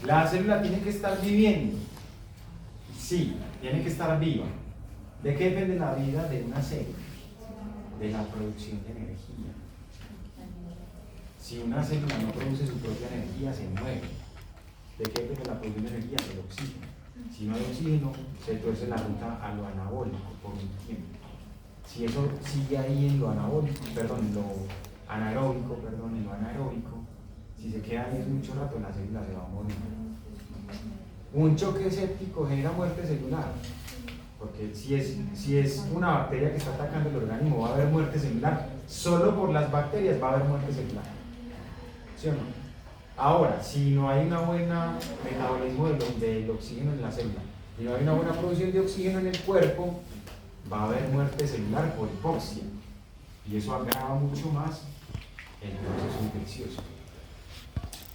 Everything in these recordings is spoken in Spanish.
La célula tiene que estar viviendo. Sí, tiene que estar viva. ¿De qué depende la vida de una célula? De la producción de energía. Si una célula no produce su propia energía, se muere. ¿De qué depende la producción de energía? Del oxígeno. Si no hay oxígeno, se tuerce la ruta a lo anabólico por un tiempo. Si eso sigue ahí en lo anabólico, en lo anaeróbico, en lo anaeróbico, si se queda ahí mucho rato, la célula se va a morir. Un choque séptico genera muerte celular, porque si es una bacteria que está atacando el organismo, va a haber muerte celular. Solo por las bacterias va a haber muerte celular. ¿Sí o no? Ahora, si no hay una buena metabolismo del oxígeno en la célula, y no hay una buena producción de oxígeno en el cuerpo, va a haber muerte celular por hipoxia. Y eso agrava mucho más el proceso infeccioso.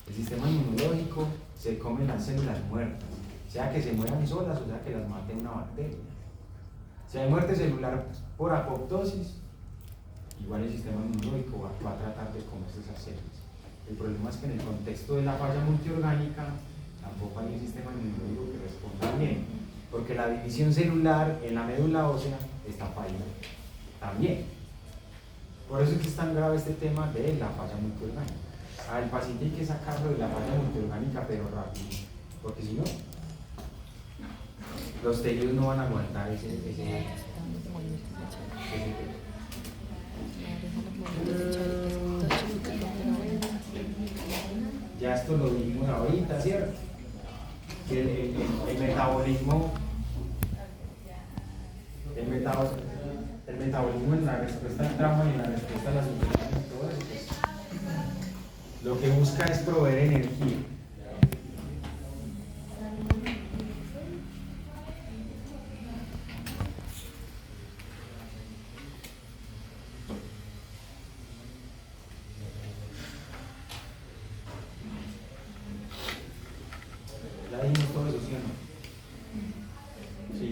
El sistema inmunológico se come las células muertas, sea que se mueran solas o sea que las mate una bacteria. Si hay muerte celular por apoptosis, igual el sistema inmunológico va a tratar de comerse esas células. El problema es que en el contexto de la falla multiorgánica tampoco hay un sistema inmunológico que responda bien, porque la división celular en la médula ósea está fallida también. Por eso es que es tan grave este tema de la falla multiorgánica. Al paciente hay que sacarlo de la falla multiorgánica, pero rápido, porque si no, los tejidos no van a aguantar ese peso. Ya esto lo vimos ahorita, ¿cierto? Que el metabolismo en la respuesta al trauma y en la respuesta a las infecciones, todo eso, pues, lo que busca es proveer energía. Ya dijimos todo eso, ¿sí o no? Sí.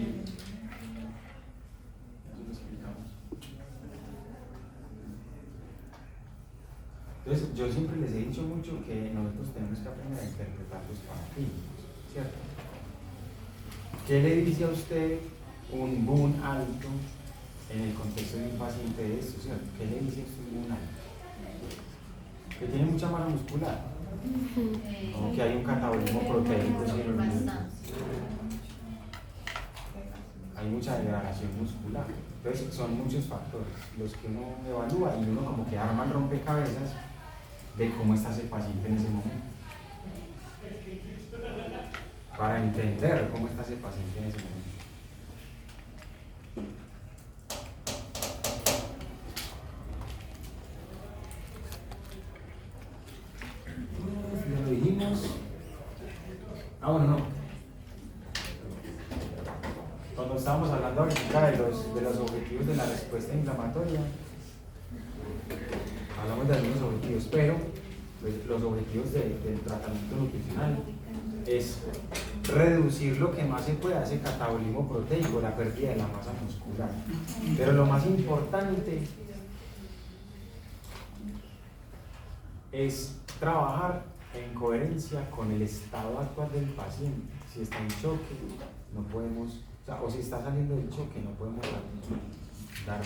Eso lo explicamos. Entonces, yo siempre les he dicho mucho que nosotros tenemos que aprender a interpretar los paradigmas, ¿cierto? ¿Qué le dice a usted un boom alto en el contexto de un paciente de esto, ¿cierto? ¿Qué le dice a usted un boom alto? Que tiene mucha masa muscular, como que hay un catabolismo proteico, hay mucha degradación muscular. Entonces son muchos factores los que uno evalúa y uno como que arma el rompecabezas de cómo está ese paciente en ese momento, para entender cómo está ese paciente en ese momento. Ya lo dijimos. Bueno, no. Cuando estábamos hablando ahorita de los objetivos de la respuesta inflamatoria, hablamos de algunos objetivos, pero pues, los objetivos del tratamiento nutricional es reducir lo que más se pueda ese catabolismo proteico, la pérdida de la masa muscular. Pero lo más importante es trabajar en coherencia con el estado actual del paciente. Si está en choque, no podemos, o si está saliendo del choque, no podemos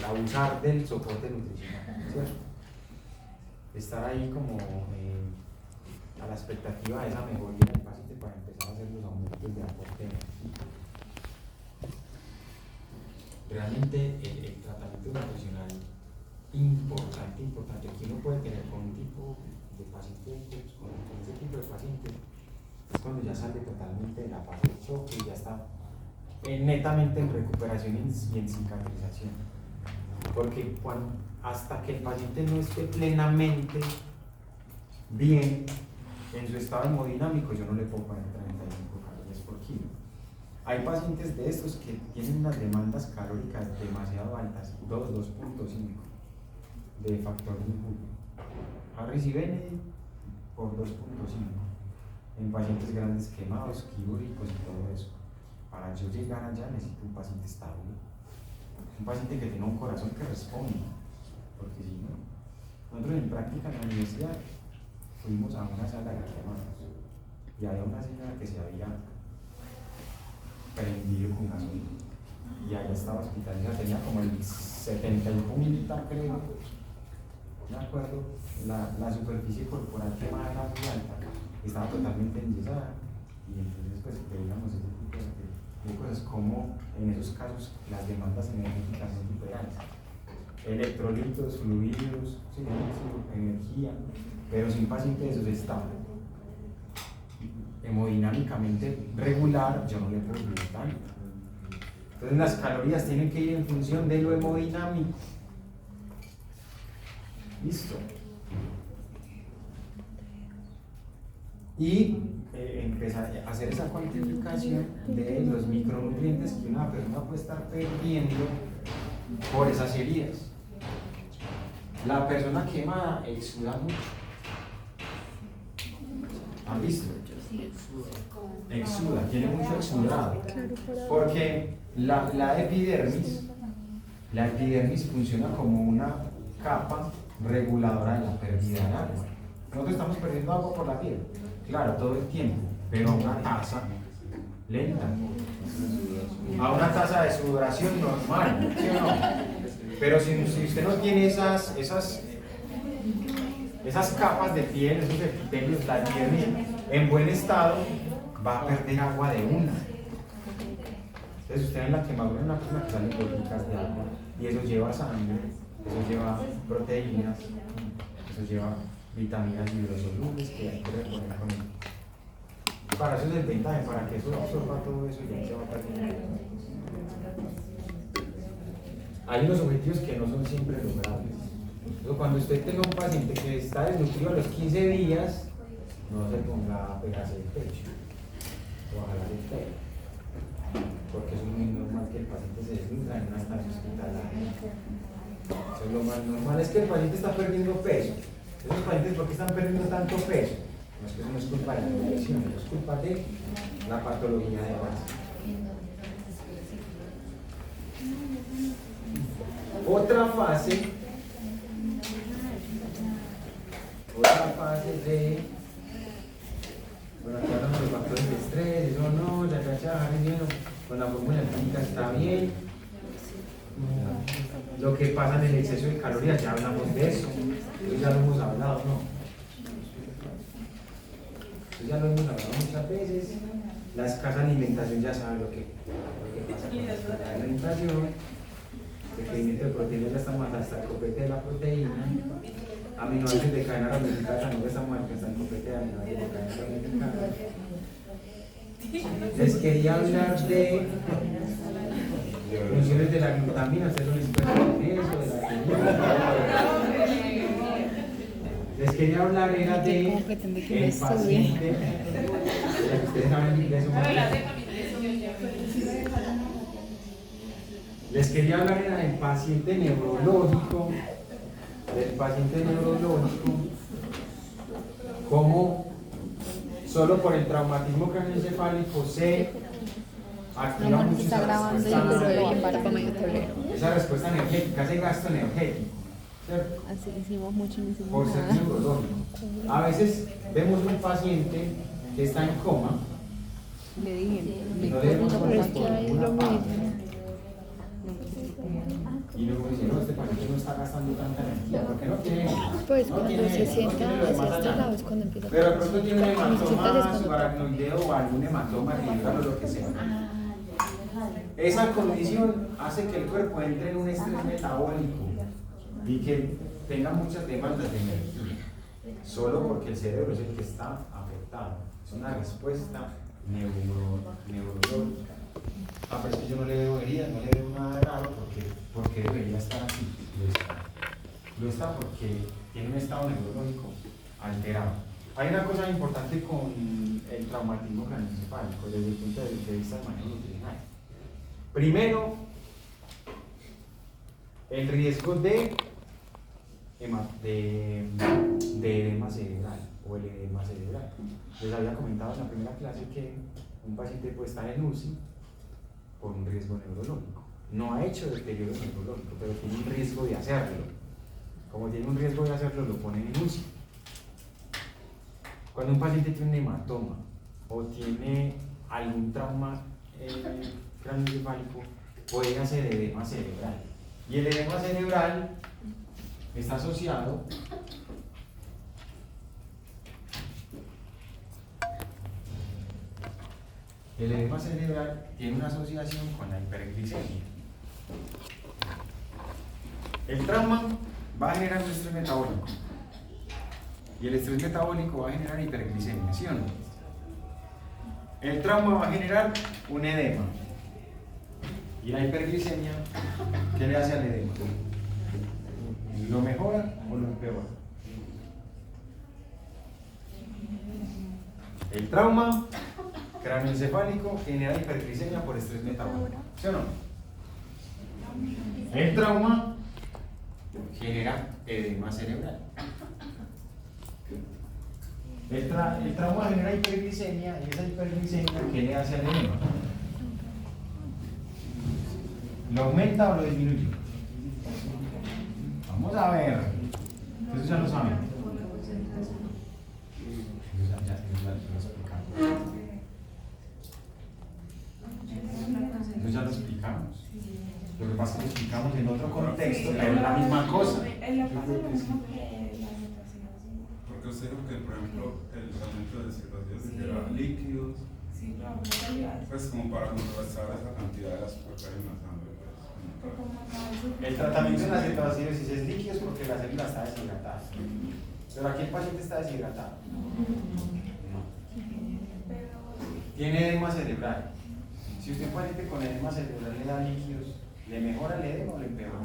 abusar del soporte nutricional, ¿cierto? Estar ahí como a la expectativa de esa mejoría del paciente para empezar a hacer los aumentos de aporte de energía. Realmente el tratamiento nutricional importante que uno puede tener con un tipo de paciente, con ese tipo de paciente, es cuando ya sale totalmente de la fase de choque y ya está netamente en recuperación y en cicatrización. Porque hasta que el paciente no esté plenamente bien en su estado hemodinámico, yo no le puedo poner 35 calorías por kilo. Hay pacientes de estos que tienen unas demandas calóricas demasiado altas, 2.5 de factor de injuria. Harris y Benedict por 2.5 en pacientes grandes quemados, quirúrgicos y todo eso. Para yo llegar allá necesito un paciente estable, un paciente que tenga un corazón que responda, porque si no, nosotros en práctica en la universidad fuimos a una sala de quemados y había una señora que se había prendido con gasolina y allá estaba hospitalizada, tenía como el 70 y punta, creo, me acuerdo, la superficie corporal quemada era muy alta, estaba totalmente enyesada y entonces pues veíamos ese tipo de cosas, como en esos casos las demandas energéticas son súper altas. Electrolitos, fluidos, sí, energía, pero si un paciente de esos está hemodinámicamente regular, yo no le puedo subir tanto. Entonces las calorías tienen que ir en función de lo hemodinámico. Listo. Y empezar a hacer esa cuantificación de los micronutrientes que una persona puede estar perdiendo por esas heridas. La persona quemada exuda mucho. ¿Han visto? Exuda, tiene mucho exudado. Porque la epidermis funciona como una capa reguladora de la pérdida de agua. Nosotros estamos perdiendo agua por la piel, claro, todo el tiempo, pero a una tasa lenta, a una tasa de sudoración normal, ¿sí o no? Pero si usted no tiene esas capas de piel, esos epitelios, la epidermis en buen estado, va a perder agua de una. Entonces usted en la quemadura es una persona que sale goticas de agua y eso lleva sangre, eso lleva proteínas, eso lleva vitaminas hidrosolubles que hay que reponer con él. Para eso es el ventaje, para que eso absorba todo eso y ya se va perdiendo. Hay unos objetivos que no son siempre logrables. Entonces, cuando usted tenga un paciente que está desnutrido a los 15 días, no se ponga a pegarse el pecho o a jalar el pelo, porque es muy normal que el paciente se desnutra en una estancia hospitalaria. Eso es lo más normal, es que el paciente está perdiendo peso. Esos pacientes, ¿por qué están perdiendo tanto peso? No es que eso no es culpa de la nutrición, es culpa de la patología de base. Otra fase de, bueno, aquí hablamos de los factores de estrés, eso no, con la fórmula química está bien. Lo que pasa en el exceso de calorías, ya hablamos de eso, ya lo hemos hablado, ¿no? Ya lo hemos hablado muchas veces. La escasa alimentación, ya saben lo que pasa con la escasa alimentación. El requerimiento de proteínas, ya estamos hasta el copete de la proteína. Aminoácidos de cadena ramificada, no estamos hasta el copete de aminoácidos de cadena ramificada. Les quería hablar de funciones de la glutamina, ustedes son expertos en eso, de la glutamina. Les quería hablar era de el paciente. Ustedes saben inglés o les quería hablar era del paciente neurológico, cómo solo por el traumatismo craneoencefálico se activa mucho esa respuesta energética, ese gasto energético, ¿cierto? Así hicimos mucho en ese por ser neurológico. A veces vemos un paciente que está en coma le dije, y no le demos pero es que hay lo mismo. Y luego dice, no, este paciente no está gastando tanta energía, porque no tiene. Pues no cuando tiene, se sienta no tiene hacia este lado es cuando empieza a pero de pronto tiene un Mis citas es hematoma cuando- subaracnoideo o algún hematoma renal o lo que sea. Esa condición hace que el cuerpo entre en un estrés metabólico y que tenga muchas demandas de energía, solo porque el cerebro es el que está afectado. Es una respuesta neurológica. Pero es que yo no le veo heridas, no le veo nada raro porque debería estar así. Lo está porque tiene un estado neurológico alterado. Hay una cosa importante con el traumatismo craneoencefálico desde el punto de vista del manejo nutricional. Primero, el riesgo de edema cerebral o el edema cerebral. Les había comentado en la primera clase que un paciente puede estar en UCI por un riesgo neurológico. No ha hecho deterioro neurológico, pero tiene un riesgo de hacerlo. Como tiene un riesgo de hacerlo, lo ponen en UCI. Cuando un paciente tiene un hematoma o tiene algún trauma craneoencefálico, puede hacer edema cerebral. Y el edema cerebral está asociado el edema cerebral tiene una asociación con la hiperglicemia. El trauma va a generar un estrés metabólico y el estrés metabólico va a generar hiperglicemia, ¿sí o no? El trauma va a generar un edema y la hiperglicemia, ¿qué le hace al edema? ¿Lo mejora o lo empeora? El trauma craneoencefálico genera hiperglicemia por estrés metabólico, ¿sí o no? El trauma genera edema cerebral. El trauma genera hiperglicemia y esa hiperglicemia, ¿qué le hace al edema? ¿Lo aumenta o lo disminuye? Vamos a ver. Eso ya lo saben. Eso ya lo explicamos. Lo que pasa es que lo explicamos en otro contexto, pero es la misma cosa. Porque usted dijo que, por ejemplo, el tratamiento de deshidratación genera líquidos, pues como para contrarrestar esa cantidad de azúcar que hay en la sangre. El tratamiento de la cetoacidosis es líquidos porque la célula está deshidratada. Pero aquí el paciente está deshidratado. Tiene edema cerebral. Si usted paciente con edema cerebral le da líquidos, ¿le mejora el edema o le empeora?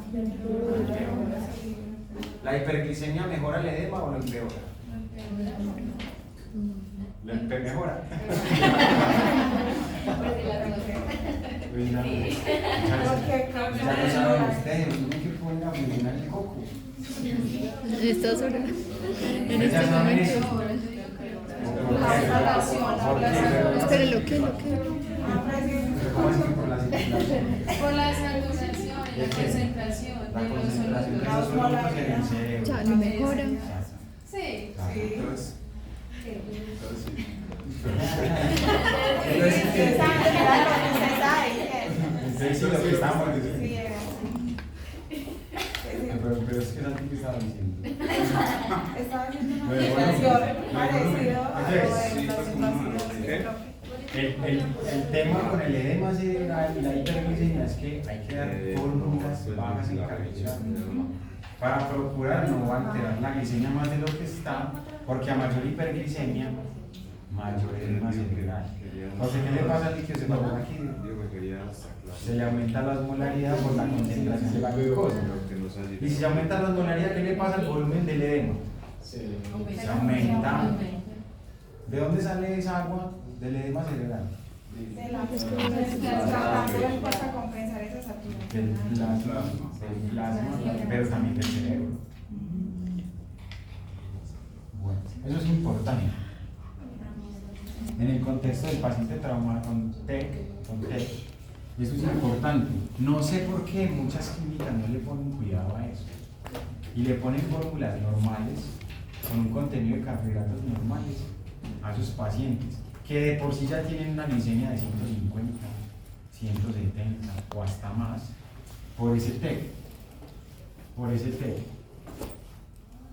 ¿La hiperglicemia mejora el edema o lo empeora? ¿Lo mejora? Pues ya lo saben ustedes, no hay que poner a funcionar el coco. Estas horas. En Ya este saben eso. momento. ¿Por qué? Espere, lo que. ¿Cómo es que por la circulación? Por la saturación y la concentración La de los concentración de los sólidos. sólidos en el cerebro. Ya, lo mejora. Sí. Entonces, sí. Entonces sí, lo que estamos diciendo. Pero es que es antes que estaba diciendo. Estaba haciendo una Bueno, presentación parecida a lo entonces, de la situación. El tema con el edema cerebral y la hiperglicemia es que hay que dar fórmulas bajas en carbohidratos para procurar no alterar la glicemia más de lo que está, porque a mayor hiperglicemia, mayor edema cerebral. Entonces, ¿qué le pasa al líquido cerebral aquí? Se le aumenta la osmolaridad por la concentración de la glucosa. Y si se aumenta la osmolaridad, ¿qué le pasa al volumen del edema? Se aumenta. ¿De dónde sale esa agua del edema cerebral? De la tratando del cuerpo a compensar esa Del saturación. plasma, pero también del cerebro. Bueno, eso es importante. En el contexto del paciente traumado con TEC, eso es importante. No sé por qué muchas clínicas no le ponen cuidado a eso. Y le ponen fórmulas normales, con un contenido de carbohidratos normales, a sus pacientes, que de por sí ya tienen una glicemia de 150, 170 o hasta más, por ese TEC.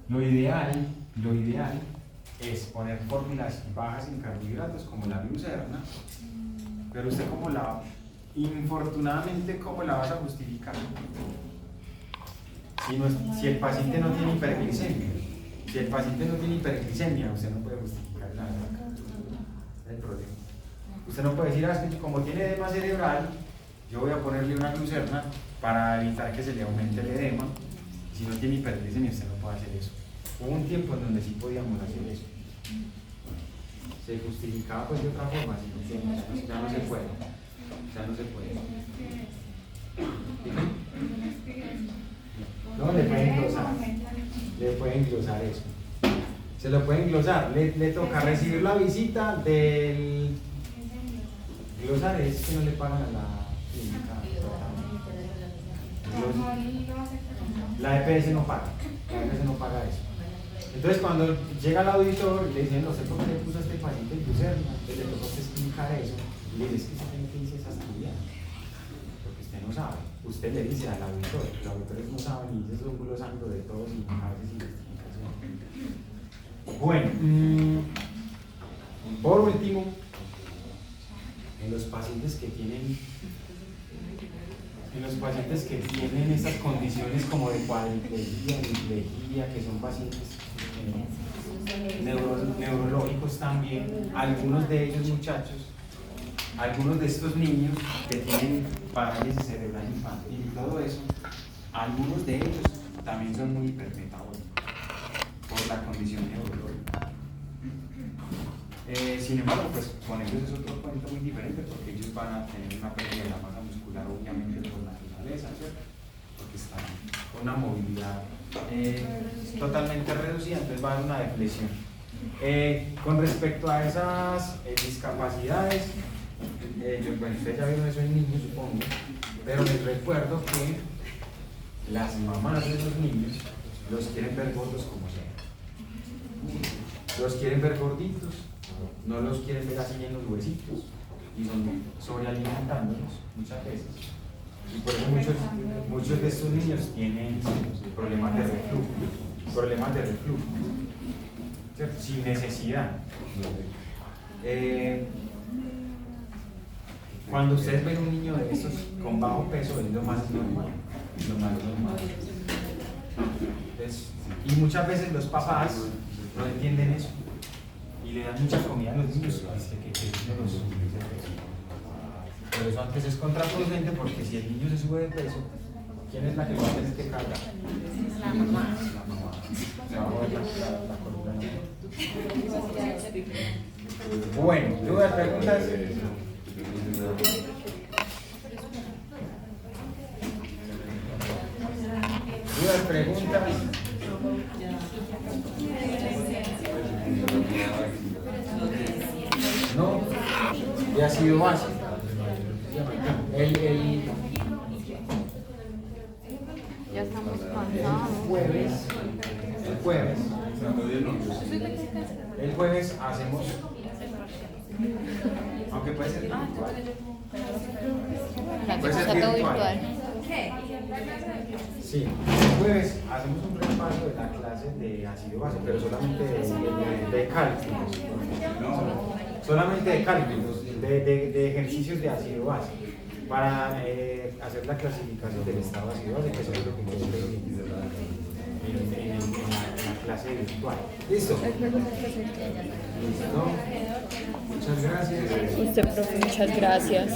Lo ideal es poner fórmulas bajas en carbohidratos como la glucerna, pero usted infortunadamente, ¿cómo la vas a justificar? Si el paciente no tiene hiperglicemia, usted no puede justificar nada. Es el problema. Usted no puede decir, es que como tiene edema cerebral, yo voy a ponerle una glucerna para evitar que se le aumente el edema. Si no tiene hiperglicemia, usted no puede hacer eso. Hubo un tiempo en donde sí podíamos hacer eso. Se justificaba pues de otra forma, ya no se puede. No, le pueden glosar eso. Se lo pueden glosar, le toca recibir la visita del glosar, es que no le pagan a la clínica. La EPS no paga eso. Entonces cuando llega el auditor, le dicen, no sé por qué le puso a este paciente glucerna, entonces le toca a usted explicar eso, y le dice, es que usted tiene que decir esa actividad, porque usted no sabe. Usted le dice al auditor, los auditores no saben y ellos son glosando de todo sin a veces sin explicación. Bueno, por último, en los pacientes que tienen estas condiciones como de cuadriplegia, displejía, que son pacientes neurológicos también, algunos de ellos muchachos, algunos de estos niños que tienen parálisis cerebral infantil y todo eso, algunos de ellos también son muy hipermetabólicos por la condición neurológica. Sin embargo, pues con ellos es otro cuento muy diferente porque ellos van a tener una pérdida de la masa muscular obviamente por naturaleza, ¿cierto? Porque están con una movilidad totalmente reducida, entonces va a haber una deflexión. Con respecto a esas discapacidades, bueno, ustedes ya vieron eso en niños, supongo, pero les recuerdo que las mamás de esos niños los quieren ver gordos como sea. Los quieren ver gorditos, no los quieren ver así en los huesitos y son sobrealimentándolos muchas veces. Y por eso muchos de estos niños tienen problemas de reflujo, ¿cierto? Sin necesidad. Cuando ustedes ven un niño de estos con bajo peso, es lo más normal. Y muchas veces los papás no entienden eso y le dan mucha comida a los niños. Por eso antes es contraproducente, porque si el niño se sube de peso, ¿quién es la que va a tener que cargar? La mamá. Se va a mover la columna. Bueno, dudas, preguntas. ¿Dudas, preguntas? No, ya ha sido básico. Ya estamos cansados. El jueves hacemos, aunque puede ser virtual. Puede ser virtual. Sí, el jueves hacemos un repaso de la clase de ácido base, pero solamente de cálculos. Solamente de cálculos, de ejercicios de ácido base, para hacer la clasificación del estado de ácido base, que eso es lo que quiero ver en la clase virtual. ¿Listo? ¿Listo? Muchas gracias. Usted, profe, muchas gracias.